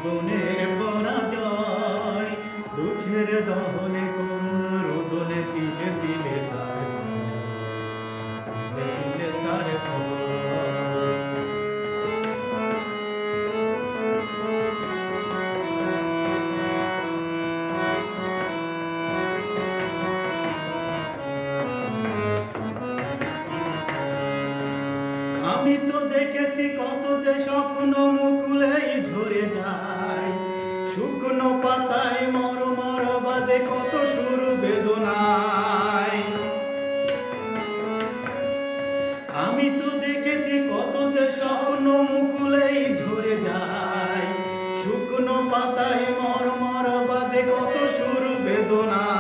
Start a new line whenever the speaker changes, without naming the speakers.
জীবনের পরাজয় দুঃখের দহনে করুণ রোদনে তিলে তিলে তার তিলে তিলে তার আমি তো দেখেছি কত যে স্বপ্ন মুকুলেই ঝরে যায়, শুকনো পাতায় মরমর বাজে কত সুর বেদনায়। আমি তো দেখেছি কত যে স্বপ্ন মুকুলেই ঝরে যায়, শুকনো পাতায় মরমর বাজে কত সুর বেদনায়।